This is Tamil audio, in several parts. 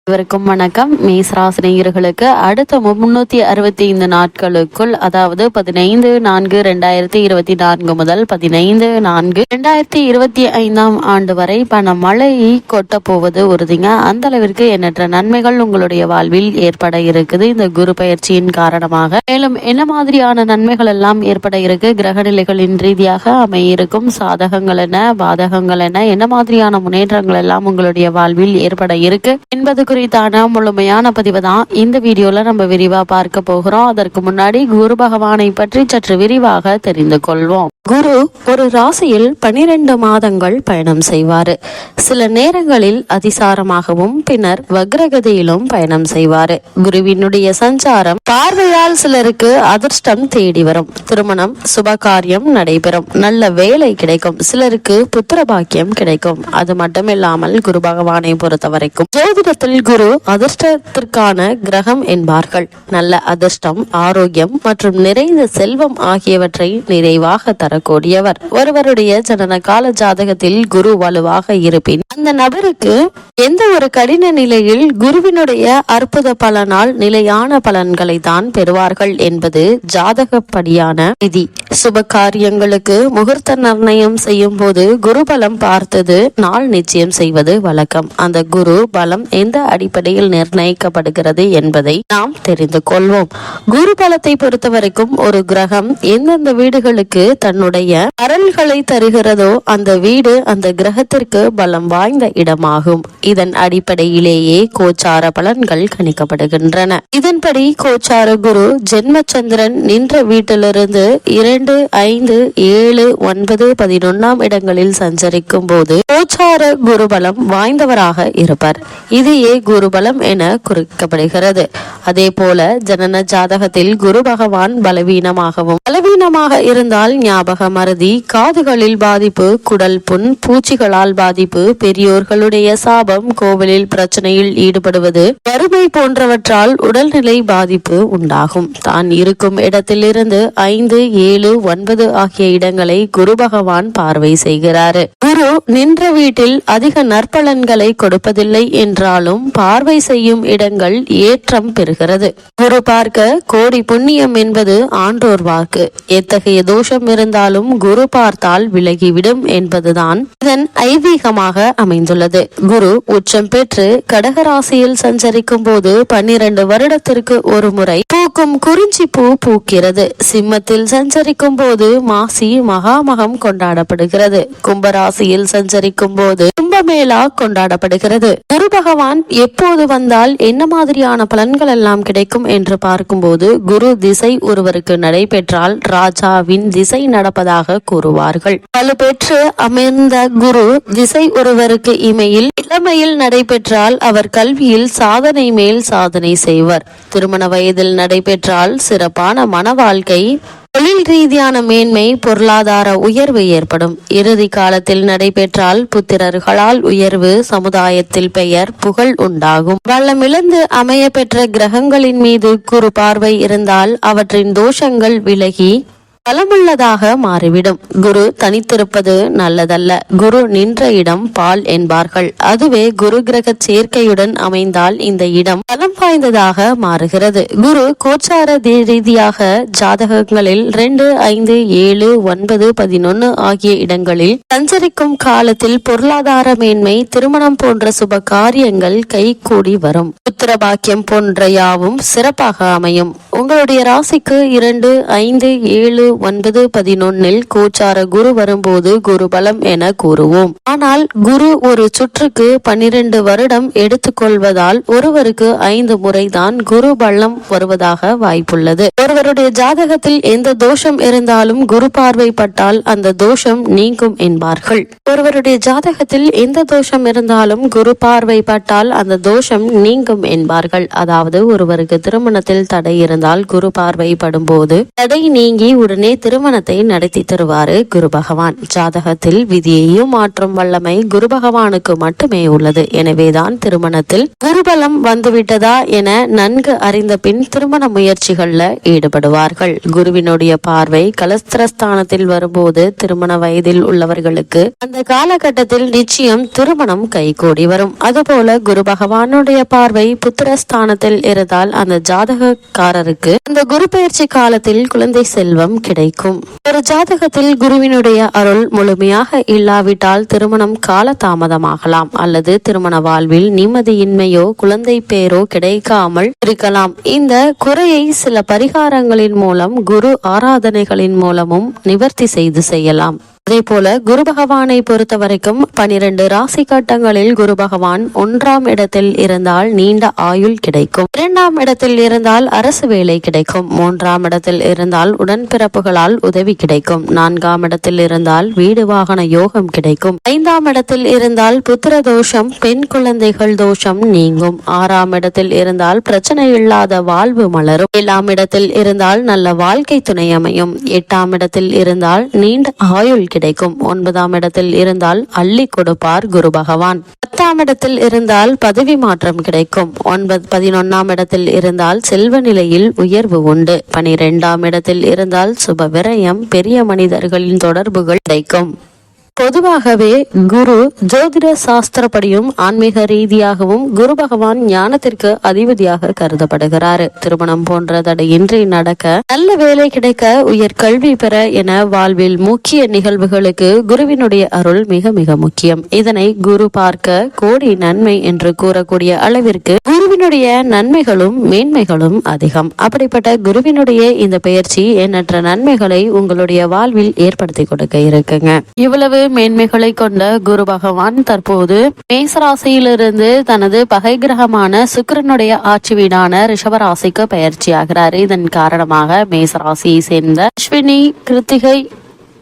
இவருக்கும் வணக்கம். மேசராசினியர்களுக்கு அடுத்த 365 நாட்களுக்குள், அதாவது 15/4/2024 முதல் 15/4/2025 ஆண்டு வரை பண மழை கொட்ட போவது உறுதிங்க. அந்த அளவிற்கு எண்ணற்ற நன்மைகள் உங்களுடைய வாழ்வில் ஏற்பட இருக்குது இந்த குரு பயிற்சியின் காரணமாக. மேலும் என்ன மாதிரியான நன்மைகள் எல்லாம் ஏற்பட இருக்கு, கிரக நிலைகளின் ரீதியாக அமையிருக்கும் சாதகங்கள் என்ன, பாதகங்கள் என்ன மாதிரியான முன்னேற்றங்கள் எல்லாம் உங்களுடைய வாழ்வில் ஏற்பட இருக்கு என்பது குறித்தான முழுமையான பதிவு தான் இந்த வீடியோல நம்ம விரிவா பார்க்க போகிறோம். அதற்கு முன்னாடி குரு பகவானை பற்றி சற்று விரிவாக தெரிந்து கொள்வோம். குரு ஒரு ராசியில் 12 மாதங்கள் பயணம் செய்வாரு. சில நேரங்களில் அதிசாரமாகவும் பின்னர் வக்ரகதியிலும் பயணம் செய்வாரு. குருவினுடைய சஞ்சாரம் பார்வையால் சிலருக்கு அதிர்ஷ்டம் தேடி வரும், திருமணம் சுபகாரியம் நடைபெறும், நல்ல வேலை கிடைக்கும், சிலருக்கு புத்திர பாக்கியம் கிடைக்கும். அது மட்டுமில்லாமல் குரு பகவானை பொறுத்த வரைக்கும் ஜோதிடத்தில் குரு அதிர்ஷ்டத்திற்கான கிரகம் என்பார்கள். நல்ல அதிர்ஷ்டம், ஆரோக்கியம் மற்றும் நிறைந்த செல்வம் ஆகியவற்றை நிறைவாக தரக்கூடியவர். ஒருவருடைய ஜனன கால ஜாதகத்தில் குரு வலுவாக இருப்பின் அந்த நபருக்கு எந்த ஒரு கடின நிலையில் குருவினுடைய அற்புத பலனால் நிலையான பலன்களை தான் பெறுவார்கள் என்பது ஜாதகப்படியான விதி. சுப காரியங்களுக்கு முகூர்த்த நிர்ணயம் செய்யும் போது குரு பலம் பார்த்தது நாள் நிச்சயம் செய்வது வழக்கம். அந்த குரு பலம் எந்த அடிப்படையில் நிர்ணயிக்கப்படுகிறது என்பதை நாம் தெரிந்து கொள்வோம். குரு பலத்தை பொறுத்த வரைக்கும் ஒரு கிரகம் எந்தெந்த வீடுகளுக்கு தன்னுடைய அருள்களை தருகிறதோ அந்த வீடு அந்த கிரகத்திற்கு பலம் வாய்ந்த இடமாகும். இதன் அடிப்படையிலேயே கோச்சார பலன்கள் கணிக்கப்படுகின்றன. இதன்படி கோச்சார குரு ஜென்மச்சந்திரன் நின்ற வீட்டிலிருந்து 2, 5, 7, 9, 11 இடங்களில் சஞ்சரிக்கும் போது கோச்சார குருபலம் வாய்ந்தவராக இருப்பார். இதையே குருபலம் என குறிக்கப்படுகிறது. அதே போல ஜனன ஜாதகத்தில் குரு பகவான் பலவீனமாக இருந்தால் ஞாபக மறதி, காதுகளில் பாதிப்பு, குடல் புண், பூச்சிகளால் பாதிப்பு, பெரியோர்களுடைய சாபம், கோவிலில் பிரச்சனையில் ஈடுபடுவது, வறுமை போன்றவற்றால் உடல்நிலை பாதிப்பு உண்டாகும். தான் இருக்கும் இடத்திலிருந்து 5, 7, 9 ஆகிய இடங்களை குரு பகவான் பார்வை செய்கிறார். குரு நின்ற வீட்டில் அதிக நற்பலன்களை கொடுப்பதில்லை என்றாலும் பார்வை செய்யும் இடங்கள் ஏற்றம் பெறுகிறது. குரு பார்க்க கோடி புண்ணியம் என்பது ஆன்றோர் வாக்கு. எத்தகைய தோஷம் இருந்தாலும் குரு பார்த்தால் விலகிவிடும் என்பதுதான் இதன் ஐதீகமாக அமைந்துள்ளது. குரு உச்சம் பெற்று கடகராசியில் சஞ்சரிக்கும் போது 12 வருடத்திற்கு ஒரு முறை பூக்கும் குறிஞ்சி பூ பூக்கிறது. சிம்மத்தில் சஞ்சரிக்கும் போது மாசி மகாமகம் கொண்டாடப்படுகிறது. கும்பராசியில் சஞ்சரிக்கும் போது கும்பமேளா கொண்டாடப்படுகிறது. குரு பகவான் எப்போது வந்தால் என்ன மாதிரியான பலன்கள் எல்லாம் கிடைக்கும் என்று பார்க்கும்போது குரு திசை ஒருவருக்கு நடைபெற்றால் ராஜாவின் திசை நடப்பதாக கூறுவார்கள். வலுப்பெற்று அமர்ந்த குரு திசை ஒருவருக்கு இளமையில் நடைபெற்றால் அவர் கல்வியில் சாதனை மேல் சாதனை செய்வர். திருமண வயதில் நடைபெற்றால் சிறப்பான மன வாழ்க்கை, தொழில் ரீதியான மேன்மை, பொருளாதார உயர்வு ஏற்படும். இறுதி காலத்தில் நடைபெற்றால் புத்திரர்களால் உயர்வு, சமுதாயத்தில் பெயர் புகழ் உண்டாகும். வளமிழந்து அமைய பெற்ற கிரகங்களின் மீது குரு பார்வை இருந்தால் அவற்றின் தோஷங்கள் விலகி பலமுள்ளதாக மாறிவிடும். குரு தனித்திருப்பது நல்லதல்ல. குரு நின்ற இடம் பால் என்பார்கள். அதுவே குரு கிரக சேர்க்கையுடன் அமைந்தால் இந்த இடம் பலம் வாய்ந்ததாக மாறுகிறது. குரு கோச்சார ரீதியாக ஜாதகங்களில் 2, 5, 7, 9, 11 ஆகிய இடங்களில் சஞ்சரிக்கும் காலத்தில் பொருளாதார மேன்மை, திருமணம் போன்ற சுப காரியங்கள் கை கூடி வரும். புத்திர பாக்கியம் போன்ற யாவும் சிறப்பாக அமையும். உங்களுடைய ராசிக்கு 2, 5, 7, 9, 11 கோச்சார குரு வரும்போது குரு பலம் என கூறுவோம். ஆனால் குரு ஒரு சுற்றுக்கு 12 வருடம் எடுத்துக்கொள்வதால் ஒருவருக்கு 5 முறைதான் குரு பலம் வருவதாக வாய்ப்புள்ளது. ஒருவருடைய ஜாதகத்தில் எந்த தோஷம் இருந்தாலும் குரு பார்வைப்பட்டால் அந்த தோஷம் நீங்கும் என்பார்கள். ஒருவருடைய ஜாதகத்தில் எந்த தோஷம் இருந்தாலும் குரு பார்வைப்பட்டால் அந்த தோஷம் நீங்கும் என்பார்கள். அதாவது ஒருவருக்கு திருமணத்தில் தடை இருந்தால் குரு பார்வைப்படும் போது தடை நீங்கி உடனே உடனே திருமணத்தை நடத்தி தருவாரு குரு பகவான். ஜாதகத்தில் விதியையும் மாற்றும் வல்லமை குரு பகவானுக்கு மட்டுமே உள்ளது. எனவேதான் திருமணத்தில் குருபலம் வந்துவிட்டதா என நன்கு அறிந்த பின் திருமண முயற்சிகள்ல ஈடுபடுவார்கள். குருவினுடைய பார்வை கலஸ்திரஸ்தானத்தில் வரும்போது திருமண வயதில் உள்ளவர்களுக்கு அந்த காலகட்டத்தில் நிச்சயம் திருமணம் கைகூடி வரும். அதுபோல குரு பகவானுடைய பார்வை புத்திரஸ்தானத்தில் இருந்தால் அந்த ஜாதகக்காரருக்கு அந்த குரு பயிற்சி காலத்தில் குழந்தை செல்வம் கிடைக்கும். ஒரு ஜாதகத்தில் குருவினுடைய அருள் முழுமையாக இல்லாவிட்டால் திருமணம் கால தாமதமாகலாம் அல்லது திருமண வாழ்வில் நிம்மதியின்மையோ குழந்தை பேரோ கிடைக்காமல் இருக்கலாம். இந்த குறையை சில பரிகாரங்களின் மூலம் குரு ஆராதனைகளின் மூலமும் நிவர்த்தி செய்யலாம். அதே போல குரு பகவானை பொறுத்த வரைக்கும் 12 ராசி கட்டங்களில் குரு பகவான் 1ஆம் இடத்தில் இருந்தால் நீண்ட ஆயுள் கிடைக்கும். 2ஆம் இடத்தில் இருந்தால் அரசு வேலை கிடைக்கும். 3ஆம் இடத்தில் இருந்தால் உடன்பிறப்புகளால் உதவி கிடைக்கும். 4ஆம் இடத்தில் இருந்தால் வீடு வாகன யோகம் கிடைக்கும். 5ஆம் இடத்தில் இருந்தால் புத்திர தோஷம் பெண் குழந்தைகள் தோஷம் நீங்கும். 6ஆம் இடத்தில் இருந்தால் பிரச்சனை இல்லாத வாழ்வு மலரும். 7ஆம் இடத்தில் இருந்தால் நல்ல வாழ்க்கை துணை அமையும். 8ஆம் இடத்தில் இருந்தால் நீண்ட ஆயுள் கிடைக்கும். 9ஆம் இடத்தில் இருந்தால் அள்ளி கொடுப்பார் குரு பகவான். 10ஆம் இடத்தில் இருந்தால் பதவி மாற்றம் கிடைக்கும். 11ஆம் இடத்தில் இருந்தால் செல்வ நிலையில் உயர்வு உண்டு. 12ஆம் இடத்தில் இருந்தால் சுப விரயம் பெரிய மனிதர்களின் தொடர்புகள் கிடைக்கும். பொதுவாகவே குரு ஜோதிட சாஸ்திரப்படியும் ஆன்மீக ரீதியாகவும் குரு பகவான் ஞானத்திற்கு அதிபதியாக கருதப்படுகிறார். திருமணம் போன்ற தடையின்றி நடக்க, நல்ல வேலை கிடைக்க, உயர் கல்வி பெற என வாழ்வில் முக்கிய நிகழ்வுகளுக்கு குருவினுடைய அருள் மிக மிக முக்கியம். இதனை குரு பார்க்க கோடி நன்மை என்று கூறக்கூடிய அளவிற்கு குருவினுடைய நன்மைகளும் மேன்மைகளும் அதிகம். அப்படிப்பட்ட குருவினுடைய இந்த பயிற்சி எண்ணற்ற நன்மைகளை உங்களுடைய வாழ்வில் ஏற்படுத்தி கொடுக்க இருக்குங்க. இவ்வளவு மேன்மைகளை கொண்ட குரு பகவான் தற்போது மேசராசியிலிருந்து தனது பகை கிரகமான சுக்கிரனுடைய ஆட்சி வீடான ரிஷபராசிக்கு பயிற்சியாகிறார். இதன் காரணமாக மேசராசியை சேர்ந்த அஸ்வினி, கிருத்திகை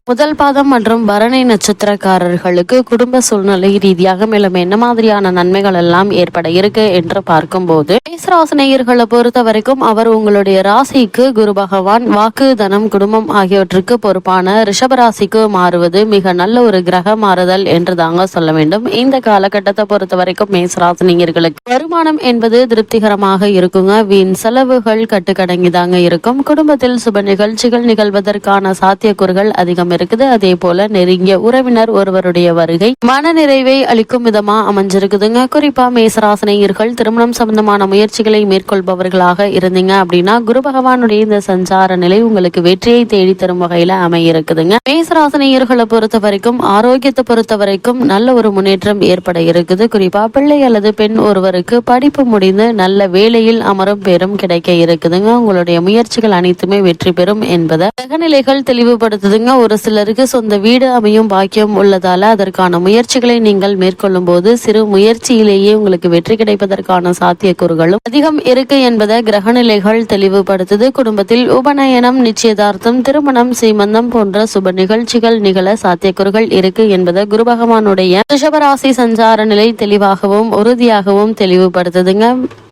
முதல் பாதம் மற்றும் பரணி நட்சத்திரக்காரர்களுக்கு குடும்ப சூழ்நிலை ரீதியாக மேலும் என்ன மாதிரியான நன்மைகள் எல்லாம் ஏற்பட இருக்கு என்று பார்க்கும்போது, மேசராசினியர்களை பொறுத்த வரைக்கும் அவர் உங்களுடைய ராசிக்கு குரு பகவான் வாக்கு, தனம், குடும்பம் ஆகியவற்றுக்கு பொறுப்பான ரிஷபராசிக்கு மாறுவது மிக நல்ல ஒரு கிரக மாறுதல் என்று தாங்க சொல்ல வேண்டும். இந்த காலகட்டத்தை பொறுத்த வரைக்கும் மேசராசினியர்களுக்கு வருமானம் என்பது திருப்திகரமாக இருக்குங்க. வீண் செலவுகள் கட்டுக்கடங்கி தாங்க இருக்கும். குடும்பத்தில் சுப நிகழ்ச்சிகள் நிகழ்வதற்கான சாத்தியக்கூறுகள் அதிகம் இருக்குது. அதே போல நெருங்கிய உறவினர் ஒருவருடைய வருகை மன நிறைவை அளிக்கும் விதமா அமைஞ்சிருக்குதுங்க. குறிப்பா மேசராசினியர்கள் திருமணம் சம்பந்தமான முயற்சிகளை மேற்கொள்பவர்களாக இருந்தீங்க அப்படின்னா குரு பகவானுடைய இந்த சஞ்சார நிலை உங்களுக்கு வெற்றியை தேடி தரும் வகையில அமையிருக்குதுங்க. மேசராசினியர்களை பொறுத்த வரைக்கும் ஆரோக்கியத்தை பொறுத்த வரைக்கும் நல்ல ஒரு முன்னேற்றம் ஏற்பட இருக்குது. குறிப்பா பிள்ளை அல்லது பெண் ஒருவருக்கு படிப்பு முடிந்து நல்ல வேலையில் அமரும் பெரும் கிடைக்க இருக்குதுங்க. உங்களுடைய முயற்சிகள் அனைத்துமே வெற்றி பெறும் என்பதை கிரகநிலைகள் தெளிவுபடுத்துதுங்க. ஒரு சிலருக்கு சொந்த வீடு அமையும் பாக்கியம் உள்ளதால அதற்கான முயற்சிகளை நீங்கள் மேற்கொள்ளும் போது சிறு முயற்சியிலேயே உங்களுக்கு வெற்றி கிடைப்பதற்கான சாத்தியக்கூறுகளும் அதிகம் இருக்கு என்பதை கிரகநிலைகள் தெளிவுபடுத்துது. குடும்பத்தில் உபநயனம், நிச்சயதார்த்தம், திருமணம், சீமந்தம் போன்ற சுப நிகழ்ச்சிகள் நிகழ சாத்தியக்கூறுகள் இருக்கு என்பதை குரு பகவானுடைய ரிஷபராசி சஞ்சார நிலை தெளிவாகவும் உறுதியாகவும் தெளிவுபடுத்துதுங்க.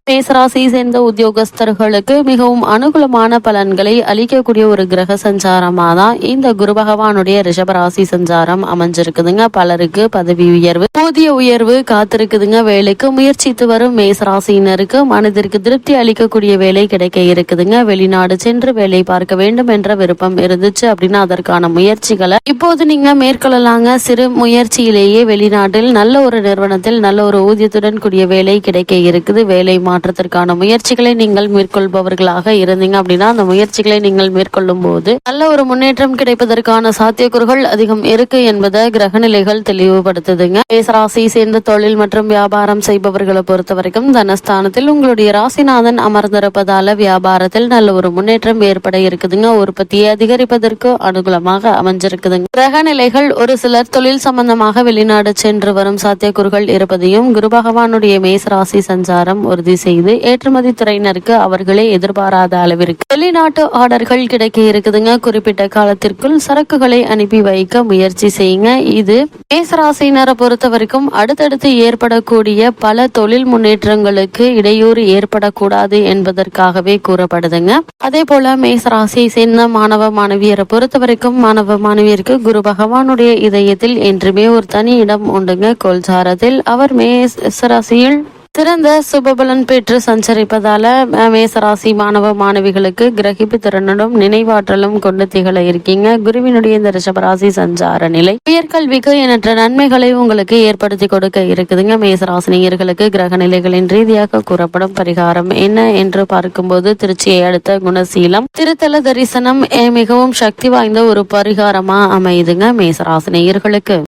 மேசராசி சேர்ந்த உத்தியோகஸ்தர்களுக்கு மிகவும் அனுகூலமான பலன்களை அளிக்கக்கூடிய ஒரு கிரக சஞ்சாரமா தான் இந்த குரு பகவானுடைய ரிஷபராசி சஞ்சாரம் அமைஞ்சிருக்குதுங்க. பலருக்கு பதவி உயர்வு, ஊதிய உயர்வு காத்திருக்குதுங்க. வேலைக்கு முயற்சித்து வரும் மேசராசியினருக்கு மனதிற்கு திருப்தி அளிக்கக்கூடிய வேலை கிடைக்க இருக்குதுங்க. வெளிநாடு சென்று வேலை பார்க்க வேண்டும் என்ற விருப்பம் இருந்துச்சு அப்படின்னா அதற்கான முயற்சிகளை இப்போது நீங்க மேற்கொள்ளலாங்க. சிறு முயற்சியிலேயே வெளிநாட்டில் நல்ல ஒரு நிறுவனத்தில் நல்ல ஒரு ஊதியத்துடன் கூடிய வேலை கிடைக்க இருக்குது. வேலை மாற்றத்திற்கான முயற்சிகளை நீங்கள் மேற்கொள்பவர்களாக இருந்தீங்க அப்படின்னா அந்த முயற்சிகளை நீங்கள் மேற்கொள்ளும் போது நல்ல ஒரு முன்னேற்றம் கிடைப்பதற்கான சாத்தியக்கூறுகள் அதிகம் இருக்கு என்பதை கிரகநிலைகள் தெளிவுபடுத்துதுங்க. மேசராசி சேர்ந்த தொழில் மற்றும் வியாபாரம் செய்பவர்களை பொறுத்த வரைக்கும் தனஸ்தானத்தில் உங்களுடைய ராசிநாதன் அமர்ந்திருப்பதால வியாபாரத்தில் நல்ல ஒரு முன்னேற்றம் ஏற்பட இருக்குதுங்க. உற்பத்தியை அதிகரிப்பதற்கு அனுகூலமாக அமைஞ்சிருக்குதுங்க. கிரகநிலைகள் ஒரு சிலர் தொழில் சம்பந்தமாக வெளிநாடு சென்று வரும் சாத்தியக்கூறுகள் இருப்பதையும் குரு பகவானுடைய மேசராசி சஞ்சாரம் உறுதி செய்து ஏற்றுமதி துறையினருக்கு அவர்களே எதிர்பாராத அளவிற்கு வெளிநாட்டு ஆர்டர்கள் கிடைக்க இருக்குதுங்க. குறிப்பிட்ட காலத்திற்குள் சரக்குகளை அனுப்பி வைக்க முயற்சி செய்யுங்க. இது மேசராசினரை பொறுத்த வரைக்கும் அடுத்தடுத்து ஏற்படக்கூடிய பல தொழில் முன்னேற்றங்களுக்கு இடையூறு ஏற்படக்கூடாது என்பதற்காகவே கூறப்படுதுங்க. அதே போல மேசராசியை சேர்ந்த மாணவ மாணவியரை பொறுத்த வரைக்கும் மாணவ மாணவியருக்கு குரு பகவானுடைய இதயத்தில் என்றுமே ஒரு தனி இடம் உண்டுங்க. கோல்சாரத்தில் அவர் மேசராசியில் சிறந்த சுபபலன் பெற்று சஞ்சரிப்பதால மேசராசி மாணவ மாணவிகளுக்கு கிரகிப்பு திறனும் நினைவாற்றலும் கொண்டு திகழ இருக்கீங்க. குருவினுடைய இந்த ரிஷபராசி சஞ்சார நிலை உயர்கல்விக்கு எண்ணற்ற நன்மைகளை உங்களுக்கு ஏற்படுத்தி கொடுக்க இருக்குதுங்க. மேசராசினியர்களுக்கு கிரக நிலைகளின் ரீதியாக கூறப்படும் பரிகாரம் என்ன என்று பார்க்கும்போது திருச்சியை அடுத்த குணசீலம் திருத்தல தரிசனம் மிகவும் சக்தி வாய்ந்த ஒரு பரிகாரமா அமையுதுங்க மேசராசினியர்களுக்கு.